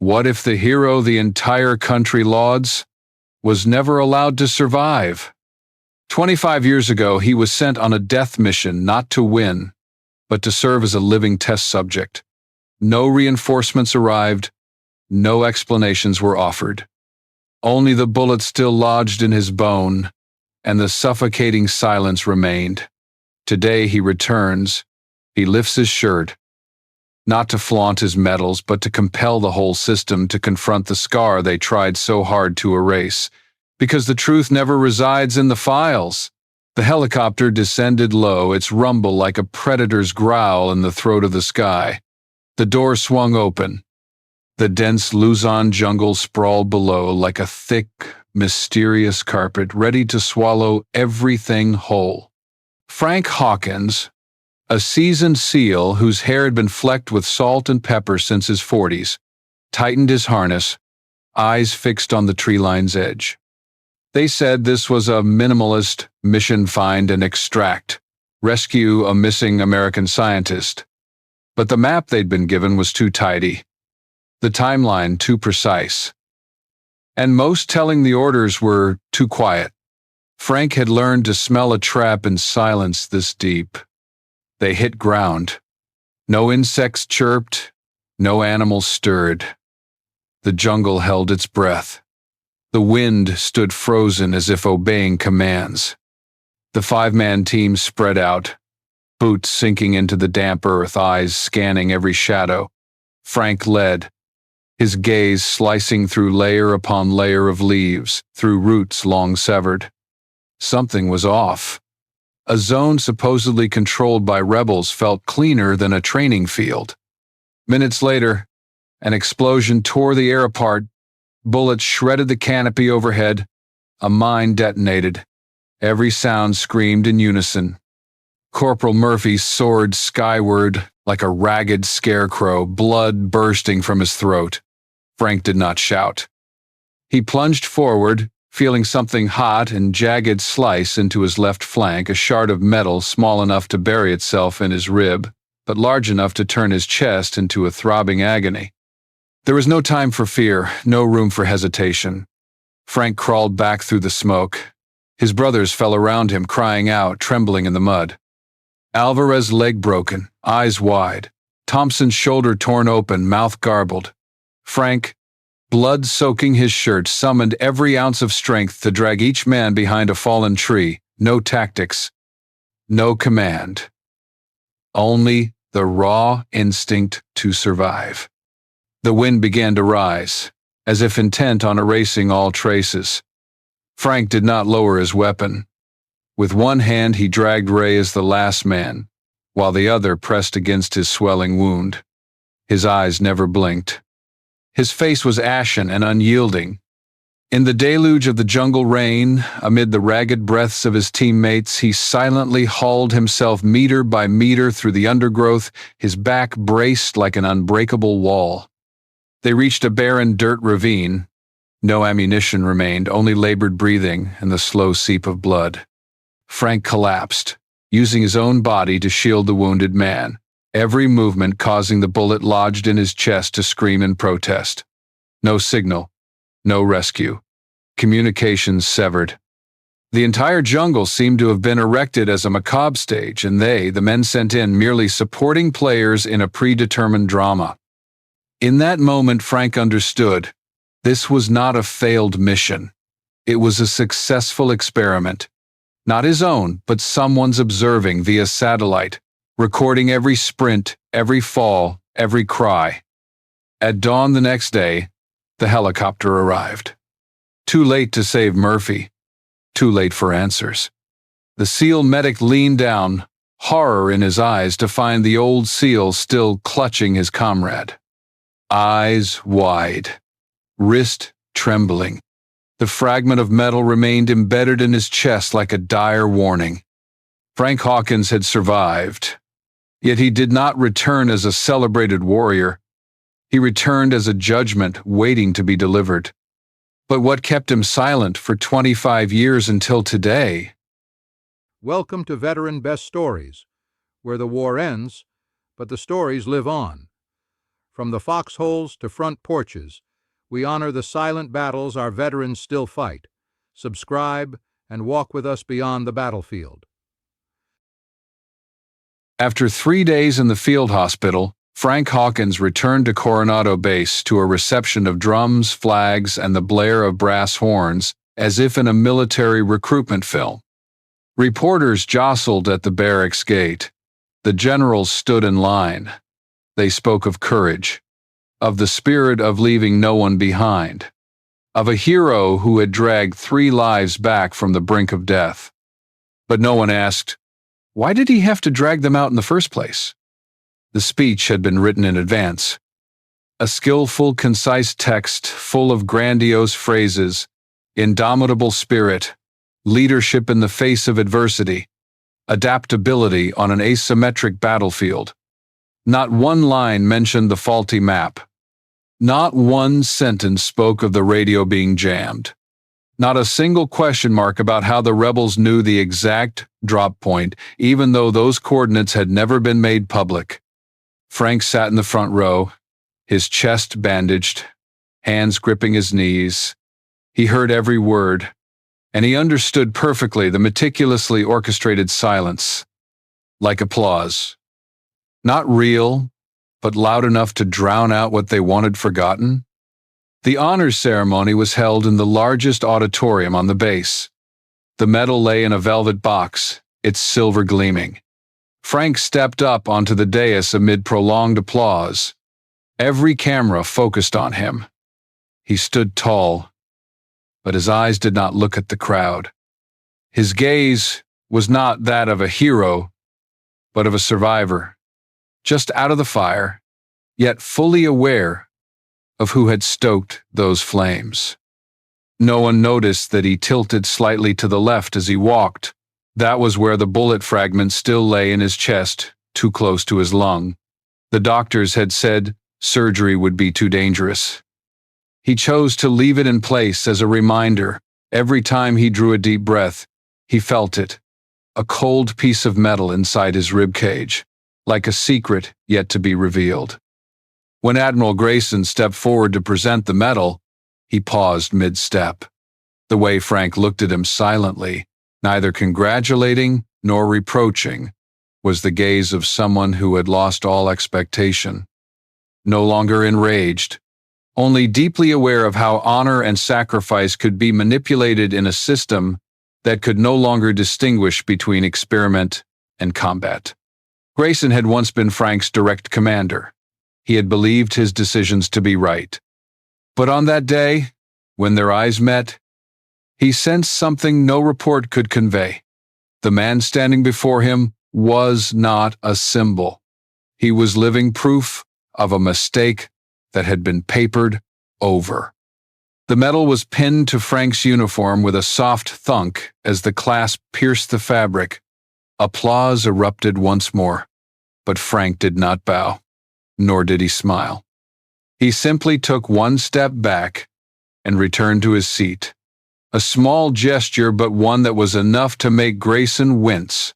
What if the hero the entire country lauds was never allowed to survive? 25 years ago, he was sent on a death mission not to win, but to serve as a living test subject. No reinforcements arrived, no explanations were offered. Only the bullet still lodged in his bone, and the suffocating silence remained. Today he returns. He lifts his shirt, not to flaunt his medals, but to compel the whole system to confront the scar they tried so hard to erase. Because the truth never resides in the files. The helicopter descended low, its rumble like a predator's growl in the throat of the sky. The door swung open. The dense Luzon jungle sprawled below like a thick, mysterious carpet ready to swallow everything whole. Frank Hawkins, a seasoned SEAL whose hair had been flecked with salt and pepper since his 40s, tightened his harness, eyes fixed on the tree line's edge. They said this was a minimalist mission: find and extract, rescue a missing American scientist. But the map they'd been given was too tidy, the timeline too precise, and most telling the orders were too quiet. Frank had learned to smell a trap in silence this deep. They hit ground. No insects chirped, no animals stirred. The jungle held its breath. The wind stood frozen as if obeying commands. The five-man team spread out, boots sinking into the damp earth, eyes scanning every shadow. Frank led, his gaze slicing through layer upon layer of leaves, through roots long severed. Something was off. A zone supposedly controlled by rebels felt cleaner than a training field. Minutes later, an explosion tore the air apart. Bullets shredded the canopy overhead. A mine detonated. Every sound screamed in unison. Corporal Murphy soared skyward like a ragged scarecrow, blood bursting from his throat. Frank did not shout. He plunged forward, feeling something hot and jagged slice into his left flank, a shard of metal small enough to bury itself in his rib, but large enough to turn his chest into a throbbing agony. There was no time for fear, no room for hesitation. Frank crawled back through the smoke. His brothers fell around him, crying out, trembling in the mud. Alvarez's leg broken, eyes wide. Thompson's shoulder torn open, mouth garbled. Frank, blood soaking his shirt, summoned every ounce of strength to drag each man behind a fallen tree. No tactics, no command. Only the raw instinct to survive. The wind began to rise, as if intent on erasing all traces. Frank did not lower his weapon. With one hand he dragged Ray as the last man, while the other pressed against his swelling wound. His eyes never blinked. His face was ashen and unyielding. In the deluge of the jungle rain, amid the ragged breaths of his teammates, he silently hauled himself meter by meter through the undergrowth, his back braced like an unbreakable wall. They reached a barren dirt ravine. No ammunition remained, only labored breathing and the slow seep of blood. Frank collapsed, using his own body to shield the wounded man, every movement causing the bullet lodged in his chest to scream in protest. No signal, no rescue. Communications severed. The entire jungle seemed to have been erected as a macabre stage, and they, the men sent in, merely supporting players in a predetermined drama. In that moment, Frank understood. This was not a failed mission. It was a successful experiment. Not his own, but someone's observing via satellite, recording every sprint, every fall, every cry. At dawn the next day, the helicopter arrived. Too late to save Murphy. Too late for answers. The SEAL medic leaned down, horror in his eyes, to find the old SEAL still clutching his comrade. Eyes wide, wrist trembling. The fragment of metal remained embedded in his chest like a dire warning. Frank Hawkins had survived, yet he did not return as a celebrated warrior. He returned as a judgment waiting to be delivered. But what kept him silent for 25 years until today? Welcome to Veteran Best Stories, where the war ends, but the stories live on. From the foxholes to front porches, we honor the silent battles our veterans still fight. Subscribe and walk with us beyond the battlefield. After 3 days in the field hospital, Frank Hawkins returned to Coronado Base to a reception of drums, flags, and the blare of brass horns, as if in a military recruitment film. Reporters jostled at the barracks gate. The generals stood in line. They spoke of courage, of the spirit of leaving no one behind, of a hero who had dragged 3 lives back from the brink of death. But no one asked, why did he have to drag them out in the first place? The speech had been written in advance. A skillful, concise text full of grandiose phrases, indomitable spirit, leadership in the face of adversity, adaptability on an asymmetric battlefield. Not one line mentioned the faulty map. Not one sentence spoke of the radio being jammed. Not a single question mark about how the rebels knew the exact drop point, even though those coordinates had never been made public. Frank sat in the front row, his chest bandaged, hands gripping his knees. He heard every word, and he understood perfectly the meticulously orchestrated silence, like applause. Not real, but loud enough to drown out what they wanted forgotten. The honors ceremony was held in the largest auditorium on the base. The medal lay in a velvet box, its silver gleaming. Frank stepped up onto the dais amid prolonged applause. Every camera focused on him. He stood tall, but his eyes did not look at the crowd. His gaze was not that of a hero, but of a survivor, just out of the fire, yet fully aware of who had stoked those flames. No one noticed that he tilted slightly to the left as he walked. That was where the bullet fragment still lay in his chest, too close to his lung. The doctors had said surgery would be too dangerous. He chose to leave it in place as a reminder. Every time he drew a deep breath, he felt it, a cold piece of metal inside his rib cage, like a secret yet to be revealed. When Admiral Grayson stepped forward to present the medal, he paused mid-step. The way Frank looked at him silently, neither congratulating nor reproaching, was the gaze of someone who had lost all expectation. No longer enraged, only deeply aware of how honor and sacrifice could be manipulated in a system that could no longer distinguish between experiment and combat. Grayson had once been Frank's direct commander. He had believed his decisions to be right. But on that day, when their eyes met, he sensed something no report could convey. The man standing before him was not a symbol. He was living proof of a mistake that had been papered over. The medal was pinned to Frank's uniform with a soft thunk as the clasp pierced the fabric. Applause erupted once more, but Frank did not bow, nor did he smile. He simply took one step back and returned to his seat. A small gesture, but one that was enough to make Grayson wince.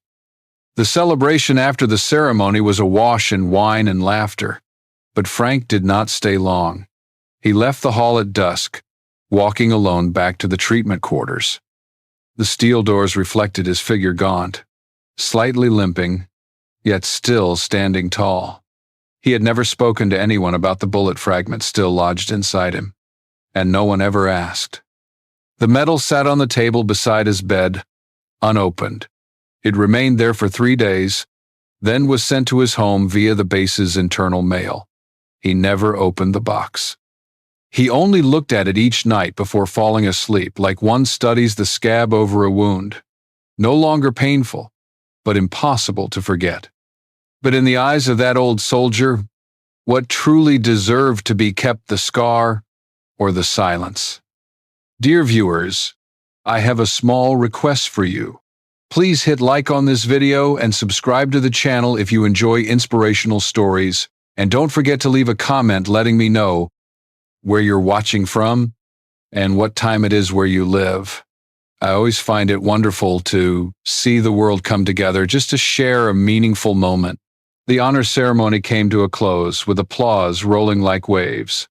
The celebration after the ceremony was awash in wine and laughter, but Frank did not stay long. He left the hall at dusk, walking alone back to the treatment quarters. The steel doors reflected his figure gaunt, slightly limping, yet still standing tall. He had never spoken to anyone about the bullet fragment still lodged inside him, and no one ever asked. The medal sat on the table beside his bed, unopened. It remained there for 3 days, then was sent to his home via the base's internal mail. He never opened the box. He only looked at it each night before falling asleep, like one studies the scab over a wound. No longer painful, but impossible to forget. But in the eyes of that old soldier, what truly deserved to be kept, the scar or the silence? Dear viewers, I have a small request for you. Please hit like on this video and subscribe to the channel if you enjoy inspirational stories, and don't forget to leave a comment letting me know where you're watching from and what time it is where you live. I always find it wonderful to see the world come together just to share a meaningful moment The honor ceremony came to a close, with applause rolling like waves.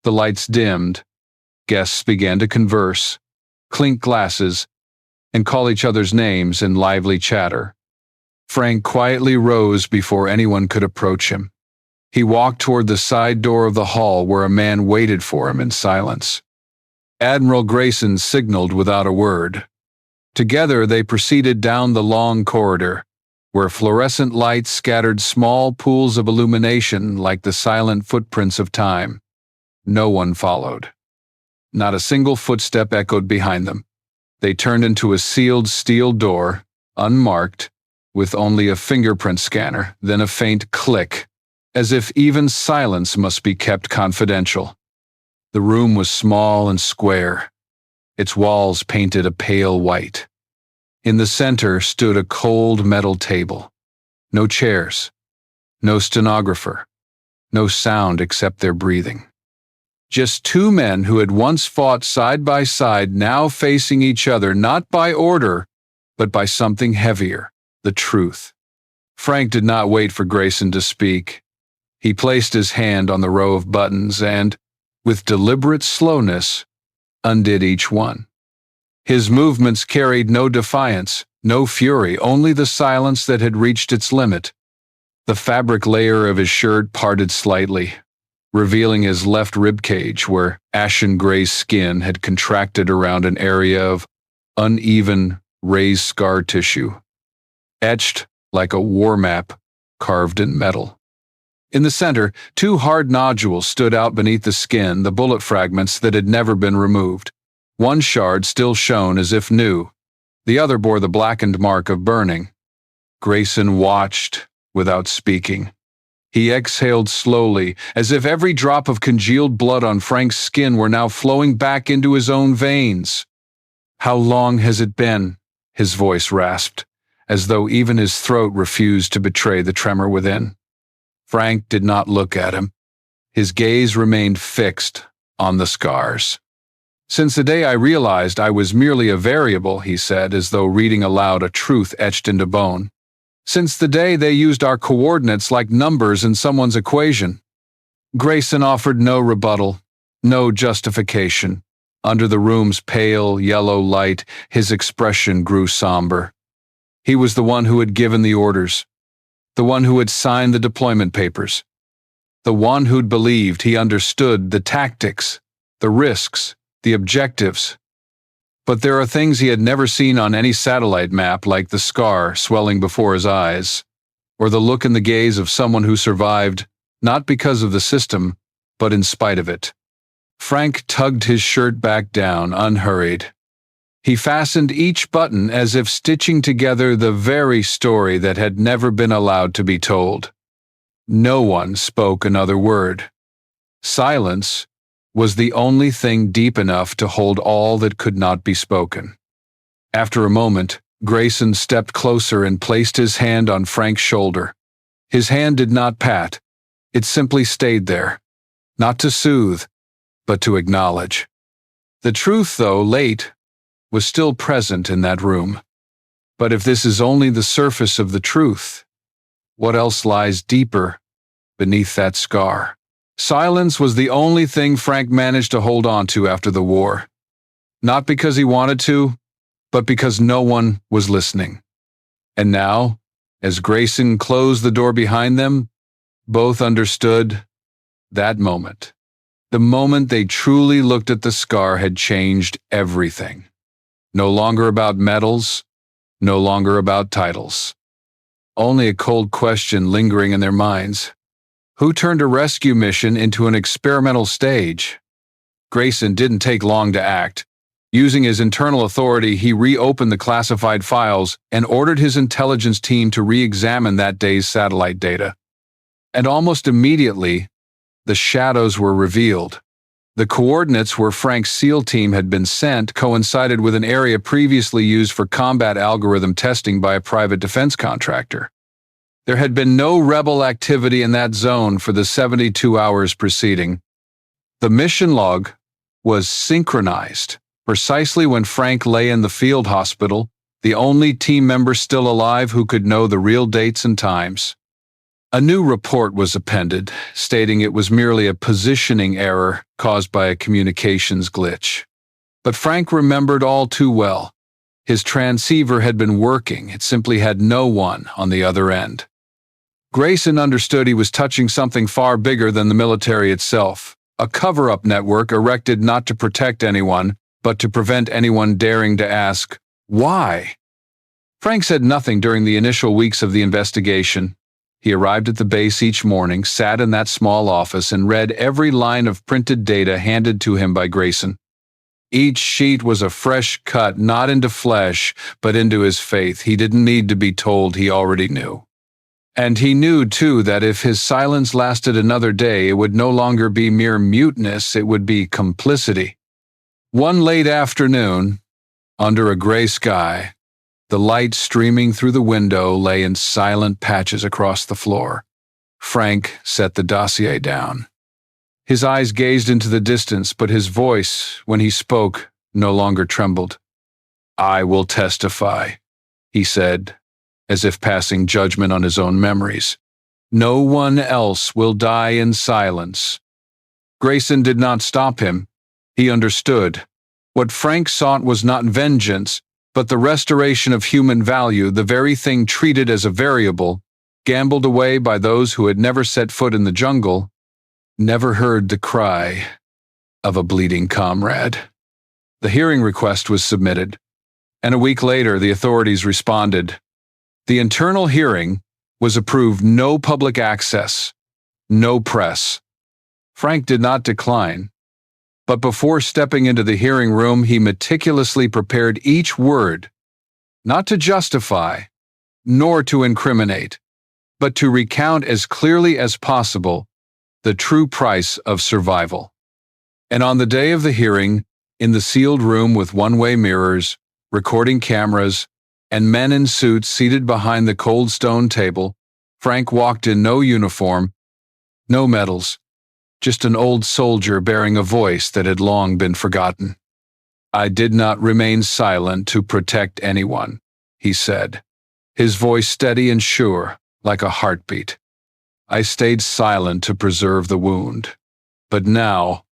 The lights dimmed. Guests began to converse, clink glasses, and call each other's names in lively chatter. Frank quietly rose before anyone could approach him. He walked toward the side door of the hall where a man waited for him in silence. Admiral Grayson signaled without a word. Together they proceeded down the long corridor, where fluorescent lights scattered small pools of illumination like the silent footprints of time. No one followed. Not a single footstep echoed behind them. They turned into a sealed steel door, unmarked, with only a fingerprint scanner, then a faint click, as if even silence must be kept confidential. The room was small and square, its walls painted a pale white. In the center stood a cold metal table. No chairs, no stenographer, no sound except their breathing. Just two men who had once fought side by side, now facing each other, not by order, but by something heavier, the truth. Frank did not wait for Grayson to speak. He placed his hand on the row of buttons and, with deliberate slowness, undid each one. His movements carried no defiance, no fury, only the silence that had reached its limit. The fabric layer of his shirt parted slightly, revealing his left ribcage where ashen gray skin had contracted around an area of uneven, raised scar tissue, etched like a war map carved in metal. In the center, two hard nodules stood out beneath the skin, the bullet fragments that had never been removed. One shard still shone as if new. The other bore the blackened mark of burning. Grayson watched without speaking. He exhaled slowly, as if every drop of congealed blood on Frank's skin were now flowing back into his own veins. "How long has it been?" his voice rasped, as though even his throat refused to betray the tremor within. Frank did not look at him. His gaze remained fixed on the scars. "Since the day I realized I was merely a variable," he said, as though reading aloud a truth etched into bone. "Since the day they used our coordinates like numbers in someone's equation." Grayson offered no rebuttal, no justification. Under the room's pale, yellow light, his expression grew somber. He was the one who had given the orders, the one who had signed the deployment papers, the one who'd believed he understood the tactics, the risks, the objectives. But there are things he had never seen on any satellite map, like the scar swelling before his eyes, or the look in the gaze of someone who survived, not because of the system, but in spite of it. Frank tugged his shirt back down, unhurried. He fastened each button as if stitching together the very story that had never been allowed to be told. No one spoke another word. Silence was the only thing deep enough to hold all that could not be spoken. After a moment, Grayson stepped closer and placed his hand on Frank's shoulder. His hand did not pat. It simply stayed there, not to soothe, but to acknowledge. The truth, though late, was still present in that room. But if this is only the surface of the truth, what else lies deeper beneath that scar? Silence was the only thing Frank managed to hold on to after the war. Not because he wanted to, but because no one was listening. And now, as Grayson closed the door behind them, both understood that moment. The moment they truly looked at the scar had changed everything. No longer about medals, no longer about titles. Only a cold question lingering in their minds. Who turned a rescue mission into an experimental stage? Grayson didn't take long to act. Using his internal authority, he reopened the classified files and ordered his intelligence team to re-examine that day's satellite data. And almost immediately, the shadows were revealed. The coordinates where Frank's SEAL team had been sent coincided with an area previously used for combat algorithm testing by a private defense contractor. There had been no rebel activity in that zone for the 72 hours preceding. The mission log was synchronized precisely when Frank lay in the field hospital, the only team member still alive who could know the real dates and times. A new report was appended, stating it was merely a positioning error caused by a communications glitch. But Frank remembered all too well. His transceiver had been working, it simply had no one on the other end. Grayson understood he was touching something far bigger than the military itself, a cover-up network erected not to protect anyone, but to prevent anyone daring to ask, why? Frank said nothing during the initial weeks of the investigation. He arrived at the base each morning, sat in that small office, and read every line of printed data handed to him by Grayson. Each sheet was a fresh cut, not into flesh, but into his faith. He didn't need to be told, he already knew. And he knew, too, that if his silence lasted another day, it would no longer be mere muteness, it would be complicity. One late afternoon, under a gray sky, the light streaming through the window lay in silent patches across the floor. Frank set the dossier down. His eyes gazed into the distance, but his voice, when he spoke, no longer trembled. "I will testify," he said, as if passing judgment on his own memories. "No one else will die in silence." Grayson did not stop him. He understood. What Frank sought was not vengeance, but the restoration of human value, the very thing treated as a variable, gambled away by those who had never set foot in the jungle, never heard the cry of a bleeding comrade. The hearing request was submitted, and a week later the authorities responded. The internal hearing was approved: no public access, no press. Frank did not decline, but before stepping into the hearing room, he meticulously prepared each word, not to justify, nor to incriminate, but to recount as clearly as possible the true price of survival. And on the day of the hearing, in the sealed room with one-way mirrors, recording cameras, and men in suits seated behind the cold stone table, Frank walked in no uniform, no medals, just an old soldier bearing a voice that had long been forgotten. "I did not remain silent to protect anyone," he said, his voice steady and sure, like a heartbeat. "I stayed silent to preserve the wound. But now,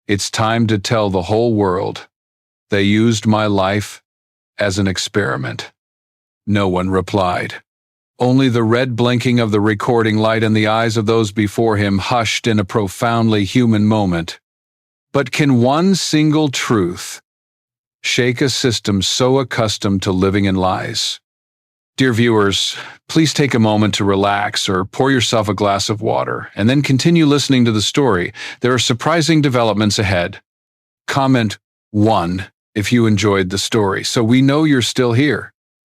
it's time to tell the whole world. They used my life as an experiment." No one replied. Only the red blinking of the recording light in the eyes of those before him hushed in a profoundly human moment. But can one single truth shake a system so accustomed to living in lies? Dear viewers, please take a moment to relax or pour yourself a glass of water, and then continue listening to the story. There are surprising developments ahead. Comment 1 if you enjoyed the story, so we know you're still here.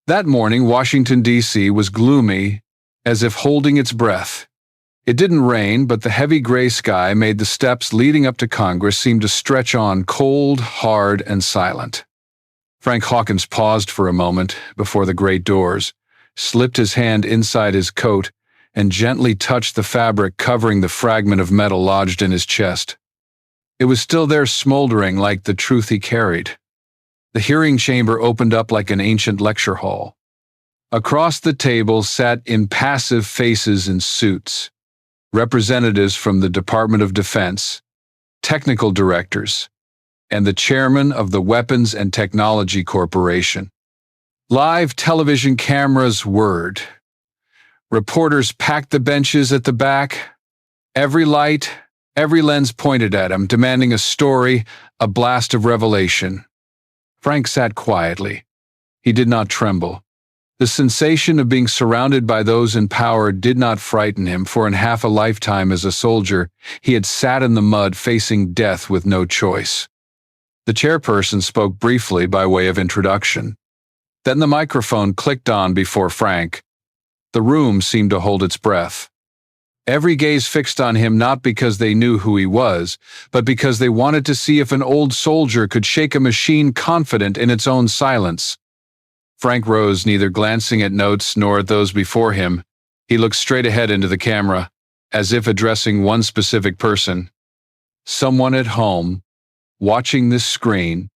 That morning, Washington, D.C. was gloomy, as if holding its breath. It didn't rain, but the heavy gray sky made the steps leading up to Congress seem to stretch on, cold, hard, and silent. Frank Hawkins paused for a moment before the great doors, slipped his hand inside his coat, and gently touched the fabric covering the fragment of metal lodged in his chest. It was still there, smoldering like the truth he carried. The hearing chamber opened up like an ancient lecture hall. Across the table sat impassive faces in suits, representatives from the Department of Defense, technical directors, and the chairman of the Weapons and Technology Corporation. Live television cameras whirred. Reporters packed the benches at the back. Every light, every lens pointed at him, demanding a story, a blast of revelation. Frank sat quietly. He did not tremble. The sensation of being surrounded by those in power did not frighten him, for in half a lifetime as a soldier, he had sat in the mud facing death with no choice. The chairperson spoke briefly by way of introduction. Then the microphone clicked on before Frank. The room seemed to hold its breath. Every gaze fixed on him, not because they knew who he was, but because they wanted to see if an old soldier could shake a machine confident in its own silence. Frank rose, neither glancing at notes nor at those before him. He looked straight ahead into the camera, as if addressing one specific person. Someone at home, watching this screen,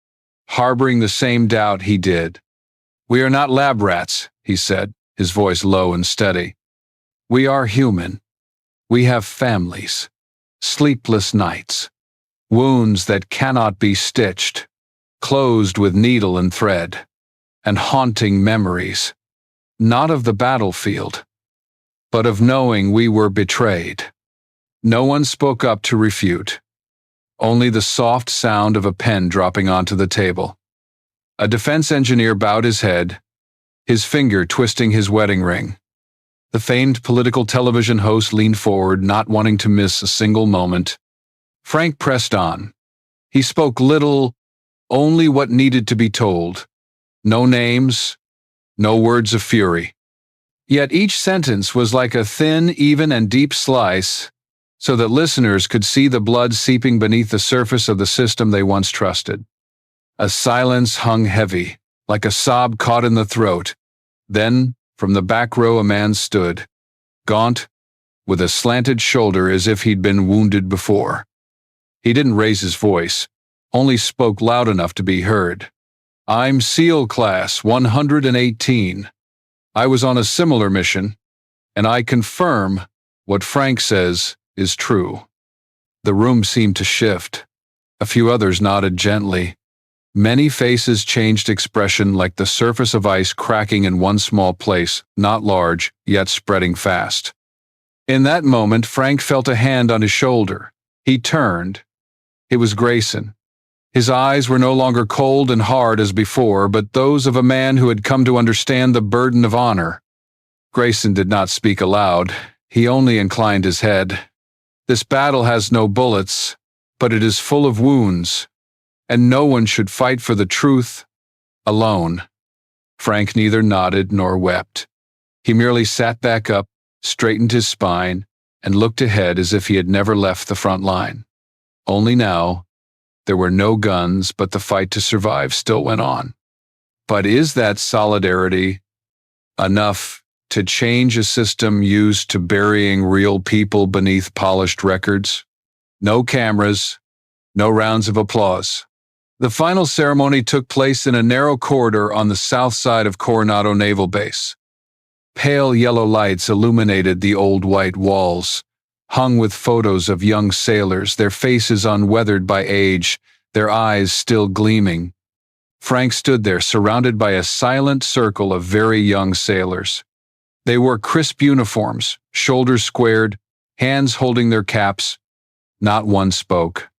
harboring the same doubt he did. "We are not lab rats," he said, his voice low and steady. "We are human. We have families, sleepless nights, wounds that cannot be stitched, closed with needle and thread, and haunting memories, not of the battlefield, but of knowing we were betrayed. No one spoke up to refute, only the soft sound of a pen dropping onto the table. A defense engineer bowed his head, his finger twisting his wedding ring. The famed political television host leaned forward, not wanting to miss a single moment. Frank pressed on. He spoke little, only what needed to be told. No names, no words of fury. Yet each sentence was like a thin, even, and deep slice, so that listeners could see the blood seeping beneath the surface of the system they once trusted. A silence hung heavy, like a sob caught in the throat. Then, from the back row, a man stood, gaunt, with a slanted shoulder as if he'd been wounded before. He didn't raise his voice, only spoke loud enough to be heard. "I'm SEAL Class 118. I was on a similar mission, and I confirm what Frank says is true." The room seemed to shift. A few others nodded gently. Many faces changed expression, like the surface of ice cracking in one small place, not large, yet spreading fast. In that moment, Frank felt a hand on his shoulder. He turned. It was Grayson. His eyes were no longer cold and hard as before, but those of a man who had come to understand the burden of honor. Grayson did not speak aloud. He only inclined his head. "This battle has no bullets, but it is full of wounds, and no one should fight for the truth alone." Frank neither nodded nor wept. He merely sat back up, straightened his spine, and looked ahead as if he had never left the front line. Only now, there were no guns, but the fight to survive still went on. But is that solidarity enough to change a system used to burying real people beneath polished records? No cameras, no rounds of applause. The final ceremony took place in a narrow corridor on the south side of Coronado Naval Base. Pale yellow lights illuminated the old white walls, hung with photos of young sailors, their faces unweathered by age, their eyes still gleaming. Frank stood there, surrounded by a silent circle of very young sailors. They wore crisp uniforms, shoulders squared, hands holding their caps. Not one spoke.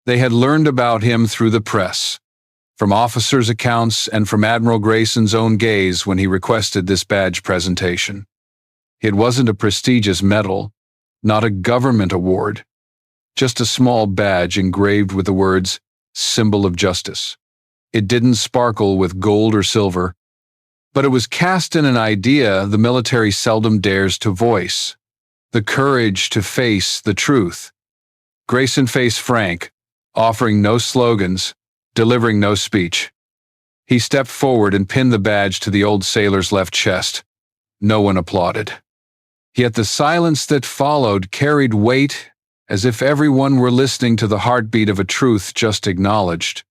They had learned about him through the press, from officers' accounts and from Admiral Grayson's own gaze when he requested this badge presentation. It wasn't a prestigious medal, not a government award, just a small badge engraved with the words, "Symbol of Justice." It didn't sparkle with gold or silver, but it was cast in an idea the military seldom dares to voice: the courage to face the truth. Grayson faced Frank, offering no slogans, delivering no speech. He stepped forward and pinned the badge to the old sailor's left chest. No one applauded. Yet the silence that followed carried weight, as if everyone were listening to the heartbeat of a truth just acknowledged.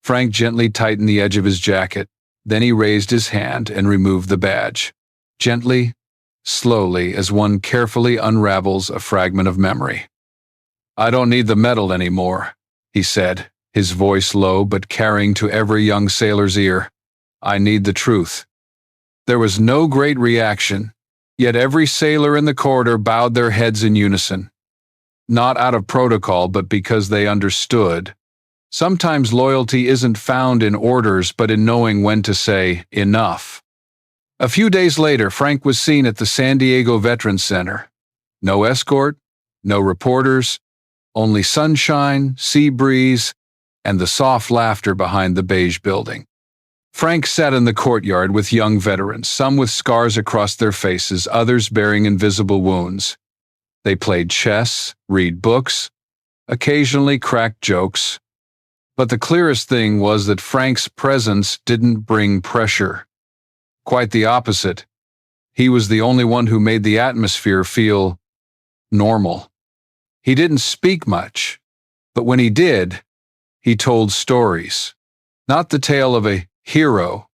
Frank gently tightened the edge of his jacket. Then he raised his hand and removed the badge. Gently, slowly, as one carefully unravels a fragment of memory. "I don't need the medal anymore," he said, his voice low but carrying to every young sailor's ear. "I need the truth." There was no great reaction, yet every sailor in the corridor bowed their heads in unison. Not out of protocol, but because they understood. Sometimes loyalty isn't found in orders, but in knowing when to say enough. A few days later, Frank was seen at the San Diego Veterans Center. No escort, no reporters, only sunshine, sea breeze, and the soft laughter behind the beige building. Frank sat in the courtyard with young veterans, some with scars across their faces, others bearing invisible wounds. They played chess, read books, occasionally cracked jokes. But the clearest thing was that Frank's presence didn't bring pressure. Quite the opposite. He was the only one who made the atmosphere feel normal. He didn't speak much, but when he did, he told stories. Not the tale of a hero,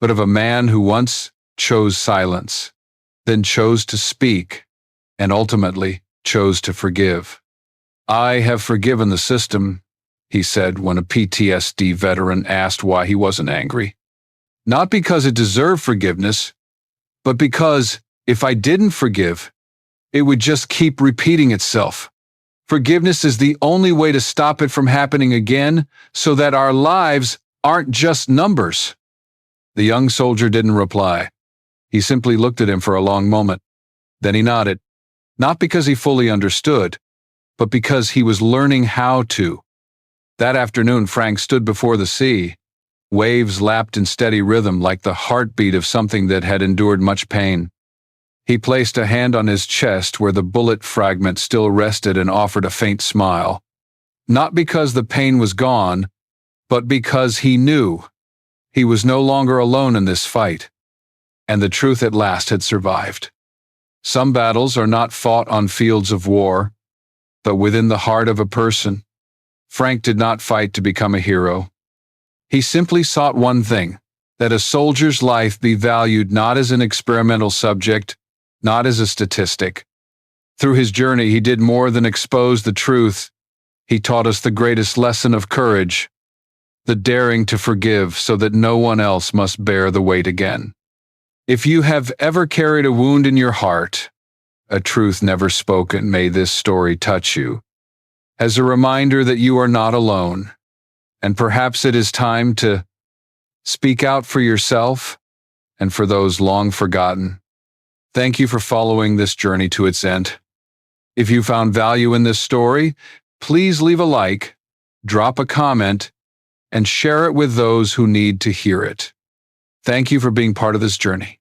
but of a man who once chose silence, then chose to speak, and ultimately chose to forgive. "I have forgiven the system," he said when a PTSD veteran asked why he wasn't angry. "Not because it deserved forgiveness, but because if I didn't forgive, it would just keep repeating itself. Forgiveness is the only way to stop it from happening again so that our lives aren't just numbers." The young soldier didn't reply. He simply looked at him for a long moment. Then he nodded, not because he fully understood, but because he was learning how to. That afternoon, Frank stood before the sea. Waves lapped in steady rhythm like the heartbeat of something that had endured much pain. He placed a hand on his chest where the bullet fragment still rested and offered a faint smile. Not because the pain was gone, but because he knew he was no longer alone in this fight, and the truth at last had survived. Some battles are not fought on fields of war, but within the heart of a person. Frank did not fight to become a hero. He simply sought one thing, that a soldier's life be valued not as an experimental subject, not as a statistic. Through his journey, he did more than expose the truth. He taught us the greatest lesson of courage, the daring to forgive so that no one else must bear the weight again. If you have ever carried a wound in your heart, a truth never spoken, may this story touch you, as a reminder that you are not alone, and perhaps it is time to speak out for yourself and for those long forgotten. Thank you for following this journey to its end. If you found value in this story, please leave a like, drop a comment, and share it with those who need to hear it. Thank you for being part of this journey.